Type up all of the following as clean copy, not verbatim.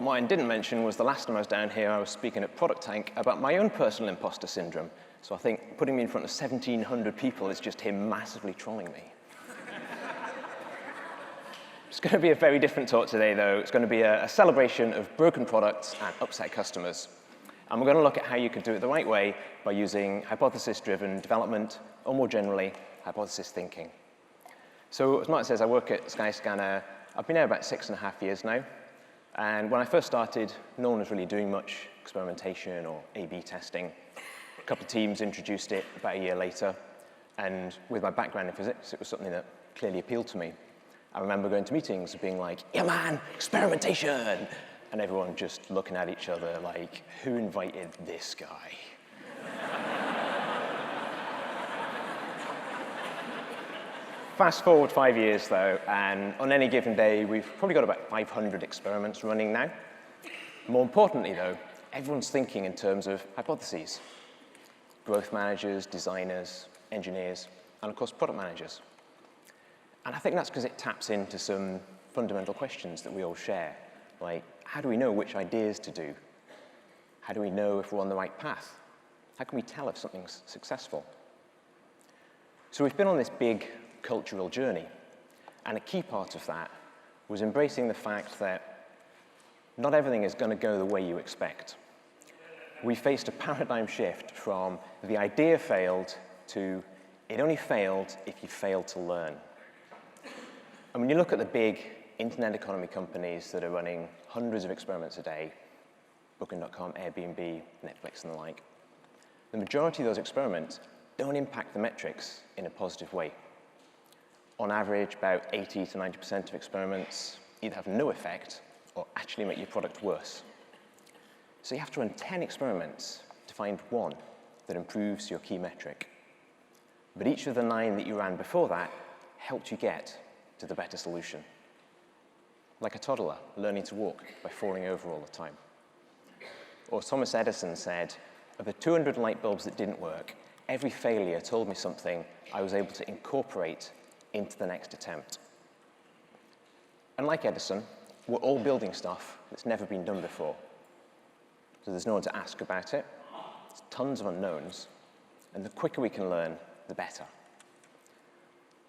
What Martin didn't mention was the last time I was down here, I was speaking at Product Tank about my own personal imposter syndrome. So I think putting me in front of 1,700 people is just him massively trolling me. It's going to be a very different talk today, though. It's going to be a celebration of broken products and upset customers. And we're going to look at how you can do it the right way by using hypothesis-driven development, or more generally, hypothesis thinking. So as Martin says, I work at Skyscanner. I've been there about 6.5 years now. And when I first started, no one was really doing much experimentation or A/B testing. A couple of teams introduced it about a year later. And with my background in physics, it was something that clearly appealed to me. I remember going to meetings and being like, yeah, man, experimentation. And everyone just looking at each other like, who invited this guy? Fast forward 5 years, though, and on any given day, we've probably got about 500 experiments running now. More importantly, though, everyone's thinking in terms of hypotheses. Growth managers, designers, engineers, and of course, product managers. And I think that's because it taps into some fundamental questions that we all share, like, how do we know which ideas to do? How do we know if we're on the right path? How can we tell if something's successful? So we've been on this big cultural journey, and a key part of that was embracing the fact that not everything is going to go the way you expect. We faced a paradigm shift from the idea failed to it only failed if you failed to learn. And when you look at the big internet economy companies that are running hundreds of experiments a day, Booking.com, Airbnb, Netflix, and the like, the majority of those experiments don't impact the metrics in a positive way. On average, about 80 to 90% of experiments either have no effect or actually make your product worse. So you have to run 10 experiments to find one that improves your key metric. But each of the 9 that you ran before that helped you get to the better solution. Like a toddler learning to walk by falling over all the time. Or Thomas Edison said, of the 200 light bulbs that didn't work, every failure told me something I was able to incorporate into the next attempt. And like Edison, we're all building stuff that's never been done before. So there's no one to ask about it. There's tons of unknowns. And the quicker we can learn, the better.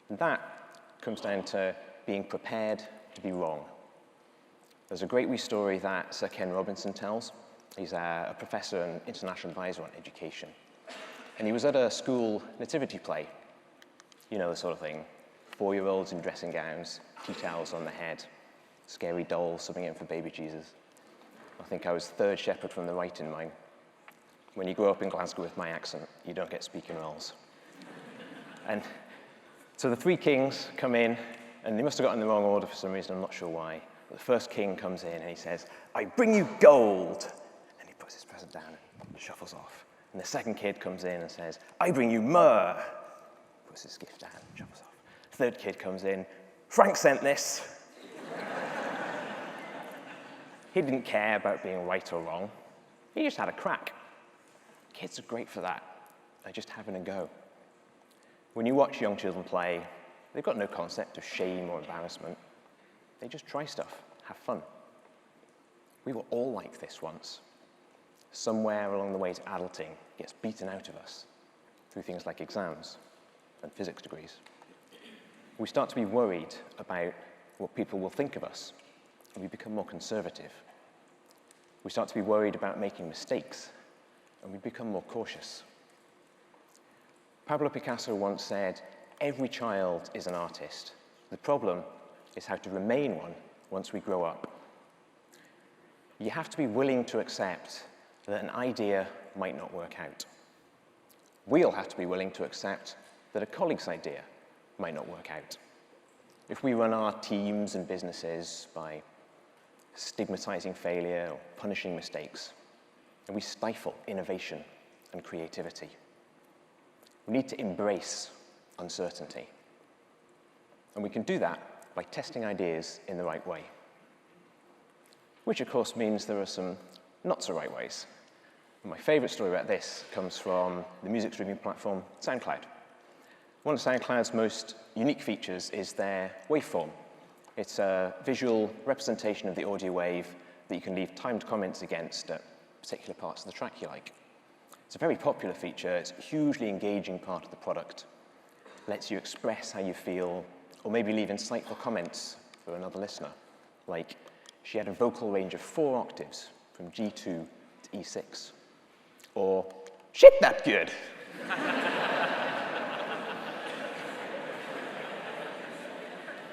And that comes down to being prepared to be wrong. There's a great wee story that Sir Ken Robinson tells. He's a professor and international advisor on education. And he was at a school nativity play. You know, the sort of thing. 4-year-olds in dressing gowns, tea towels on the head, scary dolls subbing in for baby Jesus. I think I was third shepherd from the right in mine. When you grow up in Glasgow with my accent, you don't get speaking roles. And so the 3 kings come in, and they must have got in the wrong order for some reason, I'm not sure why. But the first king comes in and he says, I bring you gold. And he puts his present down and shuffles off. And the second kid comes in and says, I bring you myrrh. Puts his gift down and shuffles off. Third kid comes in, Frank sent this. He didn't care about being right or wrong. He just had a crack. Kids are great for that. They're just having a go. When you watch young children play, they've got no concept of shame or embarrassment. They just try stuff, have fun. We were all like this once. Somewhere along the way to adulting gets beaten out of us through things like exams and physics degrees. We start to be worried about what people will think of us, and we become more conservative. We start to be worried about making mistakes, and we become more cautious. Pablo Picasso once said, every child is an artist. The problem is how to remain one once we grow up. You have to be willing to accept that an idea might not work out. We'll have to be willing to accept that a colleague's idea might not work out. If we run our teams and businesses by stigmatizing failure or punishing mistakes, then we stifle innovation and creativity. We need to embrace uncertainty. And we can do that by testing ideas in the right way. Which, of course, means there are some not-so-right ways. And my favorite story about this comes from the music streaming platform SoundCloud. One of SoundCloud's most unique features is their waveform. It's a visual representation of the audio wave that you can leave timed comments against at particular parts of the track you like. It's a very popular feature. It's a hugely engaging part of the product. It lets you express how you feel, or maybe leave insightful comments for another listener, like she had a vocal range of 4 octaves from G2 to E6, or shit that good.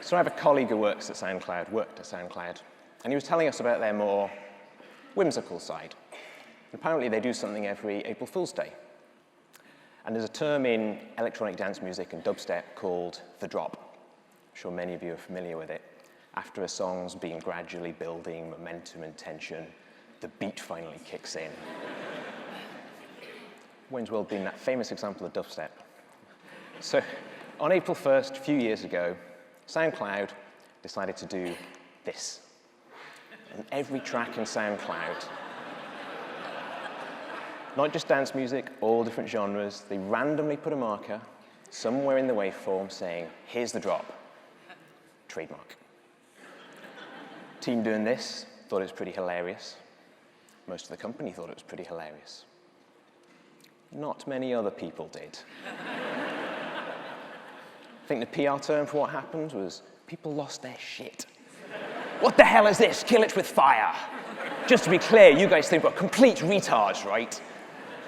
So I have a colleague who worked at SoundCloud, and he was telling us about their more whimsical side. Apparently they do something every April Fool's Day. And there's a term in electronic dance music and dubstep called the drop. I'm sure many of you are familiar with it. After a song's been gradually building momentum and tension, the beat finally kicks in. Wayne's World being that famous example of dubstep. So on April 1st, a few years ago, SoundCloud decided to do this. And every track in SoundCloud, not just dance music, all different genres, they randomly put a marker somewhere in the waveform saying, here's the drop. Trademark. Team doing this thought it was pretty hilarious. Most of the company thought it was pretty hilarious. Not many other people did. I think the PR term for what happened was people lost their shit. What the hell is this? Kill it with fire. Just to be clear, you guys think we're complete retards, right?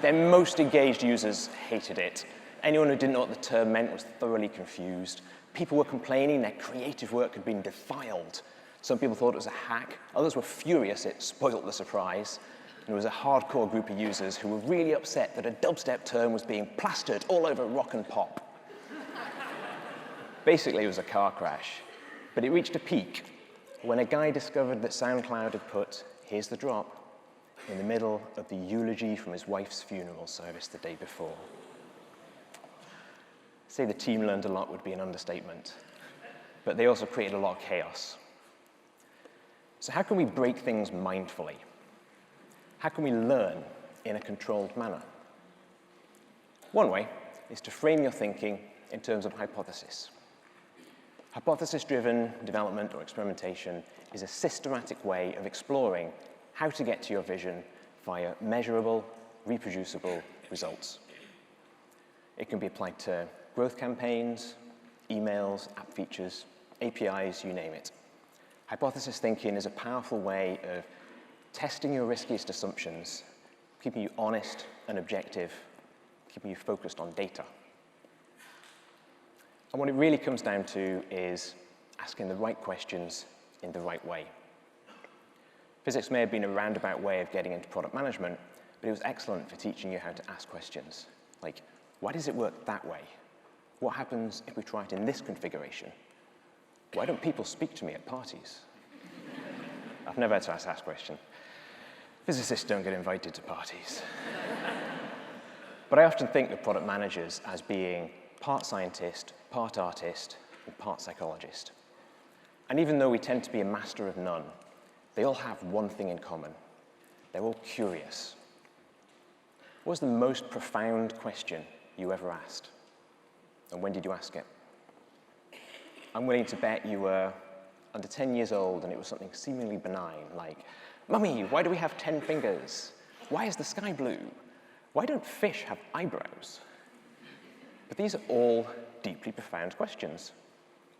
Their most engaged users hated it. Anyone who didn't know what the term meant was thoroughly confused. People were complaining their creative work had been defiled. Some people thought it was a hack. Others were furious it spoilt the surprise. And there was a hardcore group of users who were really upset that a dubstep term was being plastered all over rock and pop. Basically, it was a car crash. But it reached a peak when a guy discovered that SoundCloud had put, here's the drop, in the middle of the eulogy from his wife's funeral service the day before. Say the team learned a lot would be an understatement, but they also created a lot of chaos. So how can we break things mindfully? How can we learn in a controlled manner? One way is to frame your thinking in terms of hypothesis. Hypothesis-driven development or experimentation is a systematic way of exploring how to get to your vision via measurable, reproducible results. It can be applied to growth campaigns, emails, app features, APIs, you name it. Hypothesis thinking is a powerful way of testing your riskiest assumptions, keeping you honest and objective, keeping you focused on data. And what it really comes down to is asking the right questions in the right way. Physics may have been a roundabout way of getting into product management, but it was excellent for teaching you how to ask questions. Like, why does it work that way? What happens if we try it in this configuration? Why don't people speak to me at parties? I've never had to ask that question. Physicists don't get invited to parties. But I often think of product managers as being part scientist, part artist, and part psychologist. And even though we tend to be a master of none, they all have one thing in common. They're all curious. What was the most profound question you ever asked? And when did you ask it? I'm willing to bet you were under 10 years old and it was something seemingly benign, like, Mummy, why do we have 10 fingers? Why is the sky blue? Why don't fish have eyebrows? But these are all deeply profound questions.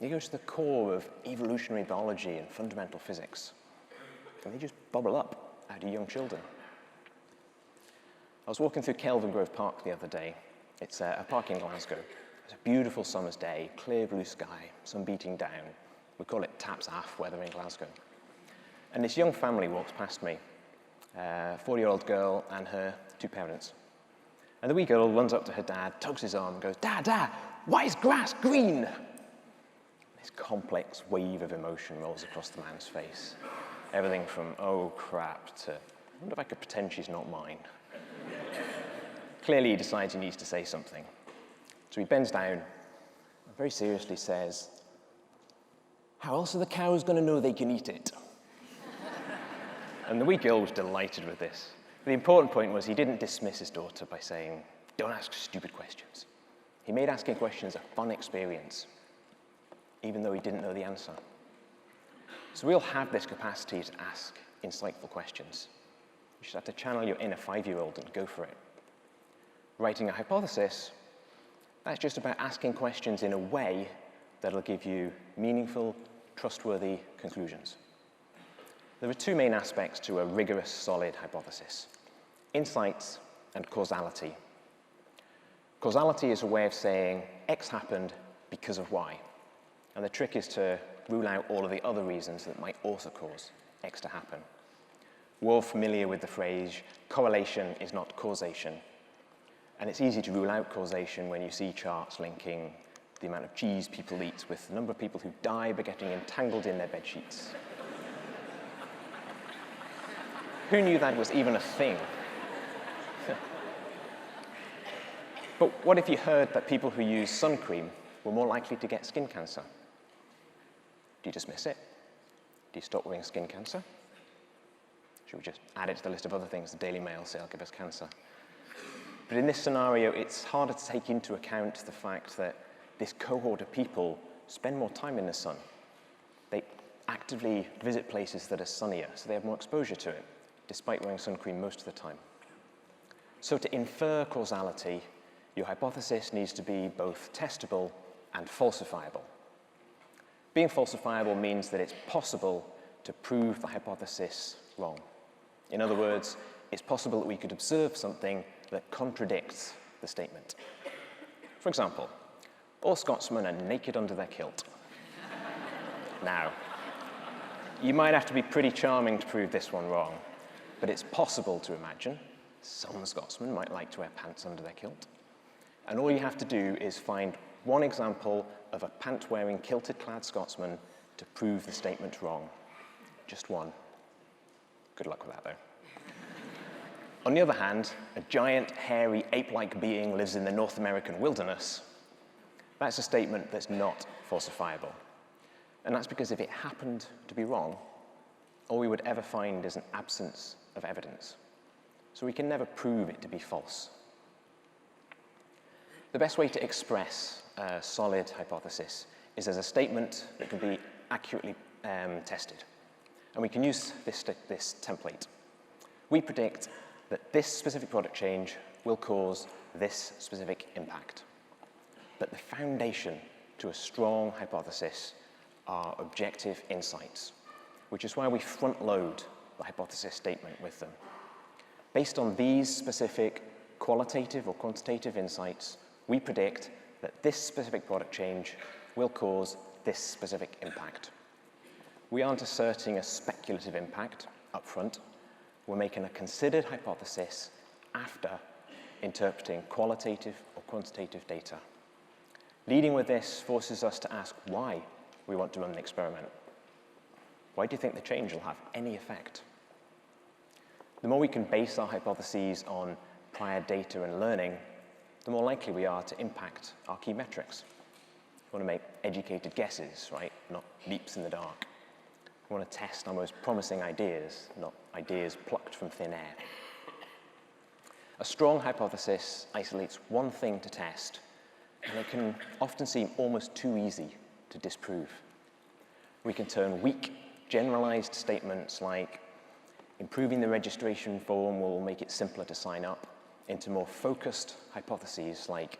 They go to the core of evolutionary biology and fundamental physics. And they just bubble up out of young children. I was walking through Kelvin Grove Park the other day. It's a park in Glasgow. It's a beautiful summer's day, clear blue sky, sun beating down. We call it taps half weather in Glasgow. And this young family walks past me, a 40-year-old girl and her 2 parents. And the wee girl runs up to her dad, tugs his arm, and goes, Dad, why is grass green? This complex wave of emotion rolls across the man's face. Everything from, oh, crap, to, I wonder if I could pretend she's not mine. Clearly, he decides he needs to say something. So he bends down and very seriously says, how else are the cows going to know they can eat it? And the wee girl was delighted with this. The important point was he didn't dismiss his daughter by saying, don't ask stupid questions. He made asking questions a fun experience, even though he didn't know the answer. So we all have this capacity to ask insightful questions. You just have to channel your inner 5-year-old and go for it. Writing a hypothesis, that's just about asking questions in a way that'll give you meaningful, trustworthy conclusions. There are two main aspects to a rigorous, solid hypothesis: insights and causality. Causality is a way of saying X happened because of Y. And the trick is to rule out all of the other reasons that might also cause X to happen. We're all familiar with the phrase, correlation is not causation. And it's easy to rule out causation when you see charts linking the amount of cheese people eat with the number of people who die by getting entangled in their bed sheets. Who knew that was even a thing? But what if you heard that people who use sun cream were more likely to get skin cancer? Do you dismiss it? Do you stop wearing skin cancer? Should we just add it to the list of other things the Daily Mail say will give us cancer? But in this scenario, it's harder to take into account the fact that this cohort of people spend more time in the sun. They actively visit places that are sunnier, so they have more exposure to it, despite wearing sun cream most of the time. So to infer causality, your hypothesis needs to be both testable and falsifiable. Being falsifiable means that it's possible to prove the hypothesis wrong. In other words, it's possible that we could observe something that contradicts the statement. For example, all Scotsmen are naked under their kilt. Now, you might have to be pretty charming to prove this one wrong, but it's possible to imagine some Scotsmen might like to wear pants under their kilt. And all you have to do is find one example of a pant-wearing, kilted-clad Scotsman to prove the statement wrong. Just one. Good luck with that, though. On the other hand, a giant, hairy, ape-like being lives in the North American wilderness. That's a statement that's not falsifiable. And that's because if it happened to be wrong, all we would ever find is an absence of evidence. So we can never prove it to be false. The best way to express a solid hypothesis is as a statement that can be accurately tested. And we can use this template. We predict that this specific product change will cause this specific impact. But the foundation to a strong hypothesis are objective insights, which is why we front-load the hypothesis statement with them. Based on these specific qualitative or quantitative insights, we predict that this specific product change will cause this specific impact. We aren't asserting a speculative impact up front. We're making a considered hypothesis after interpreting qualitative or quantitative data. Leading with this forces us to ask why we want to run the experiment. Why do you think the change will have any effect? The more we can base our hypotheses on prior data and learning, the more likely we are to impact our key metrics. We want to make educated guesses, right? Not leaps in the dark. We want to test our most promising ideas, not ideas plucked from thin air. A strong hypothesis isolates one thing to test, and it can often seem almost too easy to disprove. We can turn weak, generalized statements like improving the registration form will make it simpler to sign up into more focused hypotheses like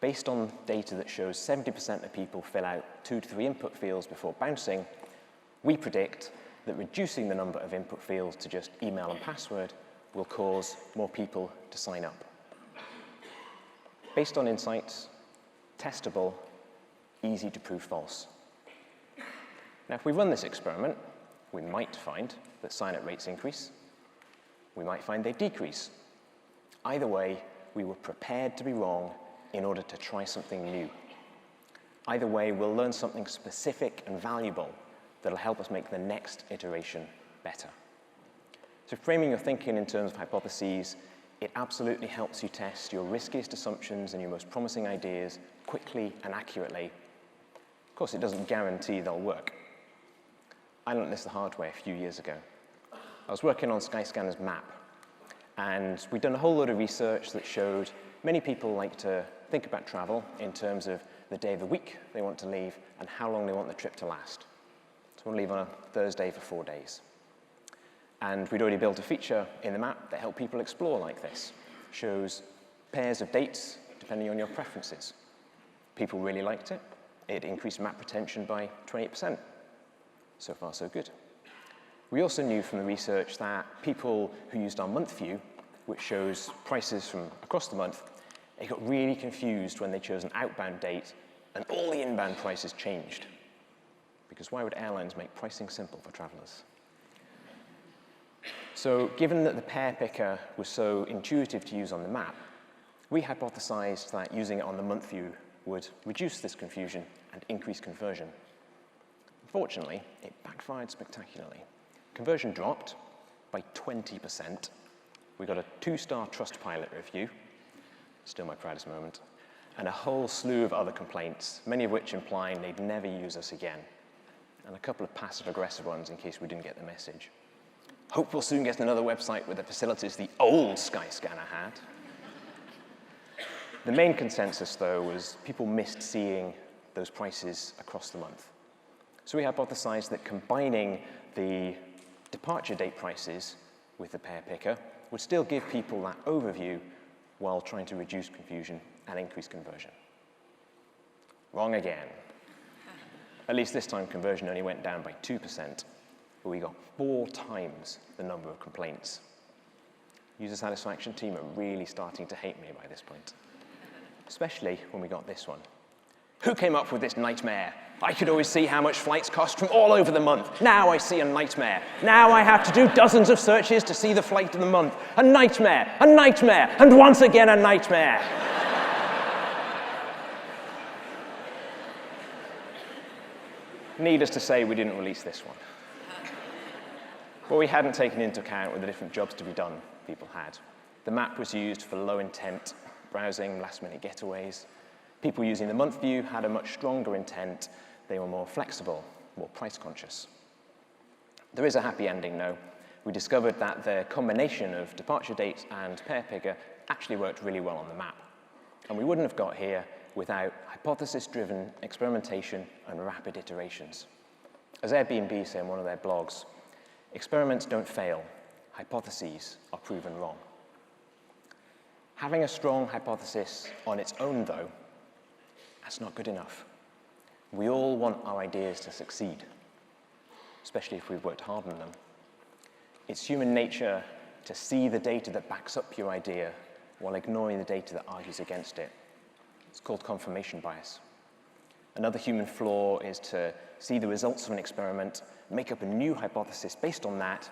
based on data that shows 70% of people fill out 2 to 3 input fields before bouncing, we predict that reducing the number of input fields to just email and password will cause more people to sign up. Based on insights, testable, easy to prove false. Now, if we run this experiment, we might find that sign-up rates increase. We might find they decrease. Either way, we were prepared to be wrong in order to try something new. Either way, we'll learn something specific and valuable that'll help us make the next iteration better. So framing your thinking in terms of hypotheses, it absolutely helps you test your riskiest assumptions and your most promising ideas quickly and accurately. Of course, it doesn't guarantee they'll work. I learned this the hard way a few years ago. I was working on Skyscanner's map, and we'd done a whole load of research that showed many people like to think about travel in terms of the day of the week they want to leave and how long they want the trip to last. So I want to leave on a Thursday for 4 days. And we'd already built a feature in the map that helped people explore like this. Shows pairs of dates depending on your preferences. People really liked it. It increased map retention by 28%. So far, so good. We also knew from the research that people who used our month view, which shows prices from across the month, they got really confused when they chose an outbound date and all the inbound prices changed. Because why would airlines make pricing simple for travelers? So given that the pair picker was so intuitive to use on the map, we hypothesized that using it on the month view would reduce this confusion and increase conversion. Unfortunately, it backfired spectacularly. Conversion dropped by 20%. We got a 2-star Trustpilot review, still my proudest moment, and a whole slew of other complaints, many of which implying they'd never use us again, and a couple of passive-aggressive ones in case we didn't get the message. Hope we'll soon get another website with the facilities the old Skyscanner had. The main consensus, though, was people missed seeing those prices across the month. So we hypothesized that combining the departure date prices with the pair picker would still give people that overview while trying to reduce confusion and increase conversion. Wrong again. At least this time, conversion only went down by 2%, but we got 4 times the number of complaints. User satisfaction team are really starting to hate me by this point, especially when we got this one. Who came up with this nightmare? I could always see how much flights cost from all over the month. Now I see a nightmare. Now I have to do dozens of searches to see the flight of the month. A nightmare, and once again a nightmare. Needless to say, we didn't release this one. What we hadn't taken into account were the different jobs to be done people had. The map was used for low-intent browsing, last-minute getaways. People using the month view had a much stronger intent. They were more flexible, more price-conscious. There is a happy ending, though. We discovered that the combination of departure dates and pair picker actually worked really well on the map. And we wouldn't have got here without hypothesis-driven experimentation and rapid iterations. As Airbnb say in one of their blogs, experiments don't fail, hypotheses are proven wrong. Having a strong hypothesis on its own, though, that's not good enough. We all want our ideas to succeed, especially if we've worked hard on them. It's human nature to see the data that backs up your idea while ignoring the data that argues against it. It's called confirmation bias. Another human flaw is to see the results of an experiment, make up a new hypothesis based on that,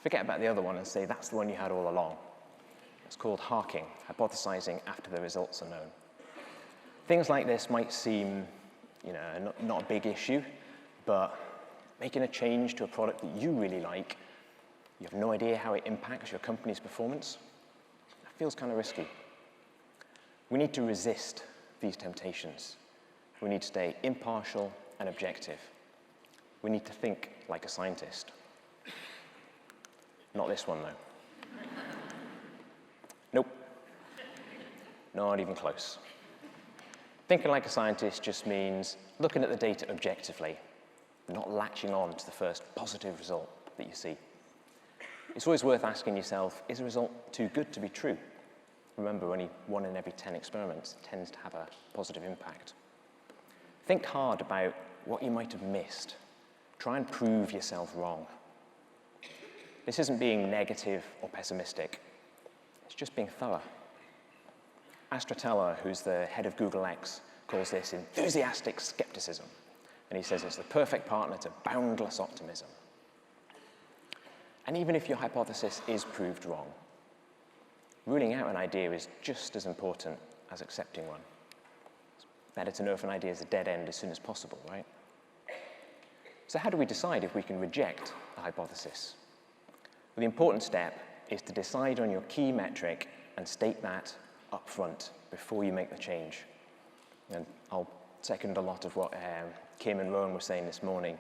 forget about the other one and say that's the one you had all along. It's called harking, hypothesizing after the results are known. Things like this might seem, not a big issue, but making a change to a product that you really like, you have no idea how it impacts your company's performance, that feels kind of risky. We need to resist these temptations. We need to stay impartial and objective. We need to think like a scientist. Not this one, though. Nope. Not even close. Thinking like a scientist just means looking at the data objectively, not latching on to the first positive result that you see. It's always worth asking yourself, is a result too good to be true? Remember, only 1 in every 10 experiments tends to have a positive impact. Think hard about what you might have missed. Try and prove yourself wrong. This isn't being negative or pessimistic. It's just being thorough. Astra Teller, who's the head of Google X, calls this enthusiastic skepticism. And he says it's the perfect partner to boundless optimism. And even if your hypothesis is proved wrong, ruling out an idea is just as important as accepting one. It's better to know if an idea is a dead end as soon as possible, right? So how do we decide if we can reject a hypothesis? Well, the important step is to decide on your key metric and state that up front before you make the change. And I'll second a lot of what Kim and Rowan were saying this morning.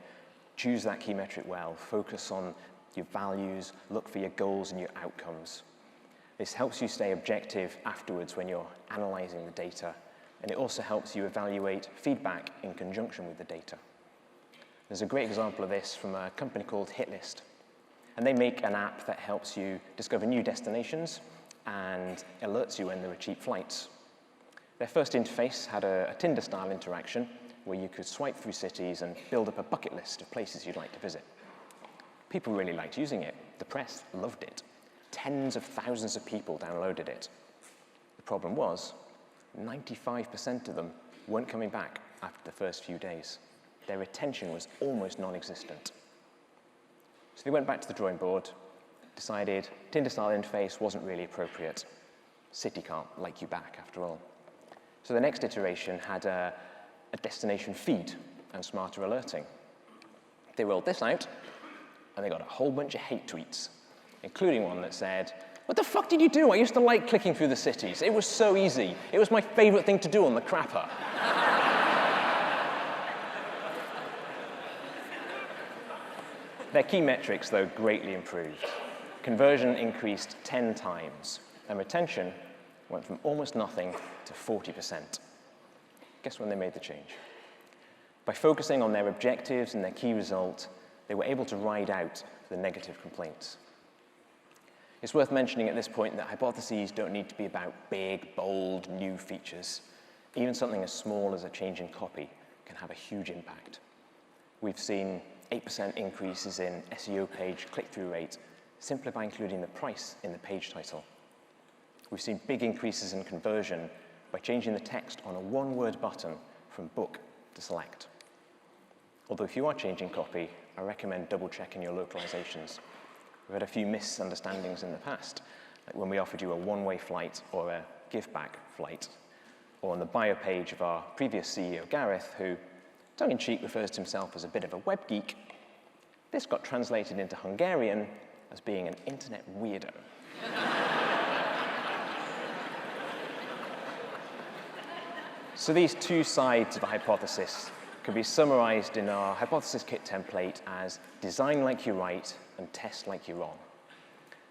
Choose that key metric well. Focus on your values. Look for your goals and your outcomes. This helps you stay objective afterwards when you're analyzing the data, and it also helps you evaluate feedback in conjunction with the data. There's a great example of this from a company called Hitlist. And they make an app that helps you discover new destinations and alerts you when there are cheap flights. Their first interface had a Tinder-style interaction where you could swipe through cities and build up a bucket list of places you'd like to visit. People really liked using it. The press loved it. Tens of thousands of people downloaded it. The problem was, 95% of them weren't coming back after the first few days. Their retention was almost non-existent. So they went back to the drawing board, decided Tinder-style interface wasn't really appropriate. City can't like you back, after all. So the next iteration had a destination feed and smarter alerting. They rolled this out, and they got a whole bunch of hate tweets, including one that said, "What the fuck did you do? I used to like clicking through the cities. It was so easy. It was my favorite thing to do on the crapper." Their key metrics, though, greatly improved. Conversion increased 10 times, and retention went from almost nothing to 40%. Guess when they made the change? By focusing on their objectives and their key result, they were able to ride out the negative complaints. It's worth mentioning at this point that hypotheses don't need to be about big, bold, new features. Even something as small as a change in copy can have a huge impact. We've seen 8% increases in SEO page click-through rate simply by including the price in the page title. We've seen big increases in conversion by changing the text on a one-word button from book to select. Although if you are changing copy, I recommend double-checking your localizations. We've had a few misunderstandings in the past, like when we offered you a one-way flight or a give-back flight, or on the bio page of our previous CEO, Gareth, who tongue-in-cheek refers to himself as a bit of a web geek. This got translated into Hungarian as being an internet weirdo. So these two sides of a hypothesis can be summarized in our hypothesis kit template as design like you write and test like you're wrong.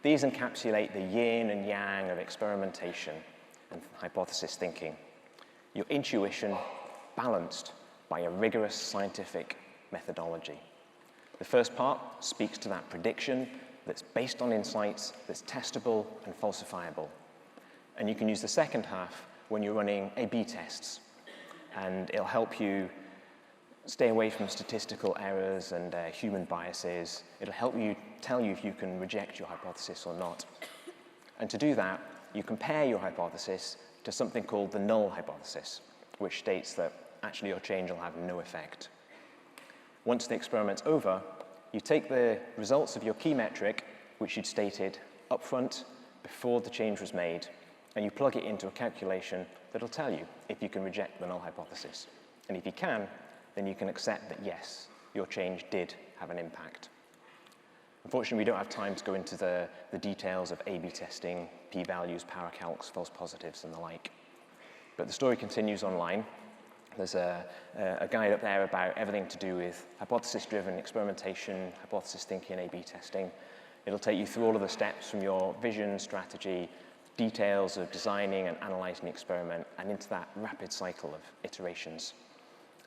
These encapsulate the yin and yang of experimentation and hypothesis thinking. Your intuition balanced by a rigorous scientific methodology. The first part speaks to that prediction that's based on insights, that's testable and falsifiable. And you can use the second half when you're running A/B tests. And it'll help you stay away from statistical errors and human biases. It'll help you tell you if you can reject your hypothesis or not. And to do that, you compare your hypothesis to something called the null hypothesis, which states that actually your change will have no effect. Once the experiment's over, you take the results of your key metric, which you'd stated up front before the change was made, and you plug it into a calculation that'll tell you if you can reject the null hypothesis. And if you can, then you can accept that yes, your change did have an impact. Unfortunately, we don't have time to go into the details of A/B testing, p-values, power calcs, false positives, and the like. But the story continues online. There's a guide up there about everything to do with hypothesis-driven experimentation, hypothesis thinking, A/B testing. It'll take you through all of the steps from your vision, strategy, details of designing and analyzing the experiment, and into that rapid cycle of iterations.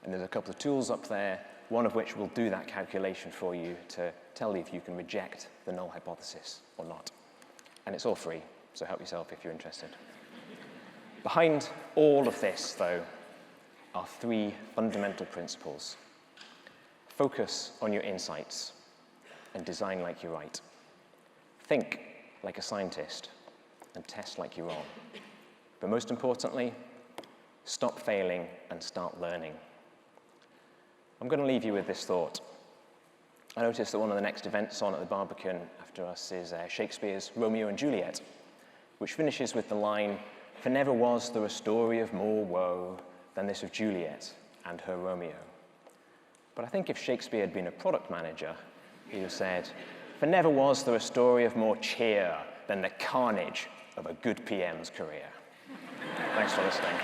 And there's a couple of tools up there, one of which will do that calculation for you to tell you if you can reject the null hypothesis or not. And it's all free, so help yourself if you're interested. Behind all of this, though, are three fundamental principles. Focus on your insights and design like you write. Think like a scientist and test like you're wrong. But most importantly, stop failing and start learning. I'm going to leave you with this thought. I noticed that one of the next events on at the Barbican after us is Shakespeare's Romeo and Juliet, which finishes with the line, "For never was there a story of more woe than this of Juliet and her Romeo." But I think if Shakespeare had been a product manager, he'd have said, "For never was there a story of more cheer than the carnage of a good PM's career." Thanks for listening.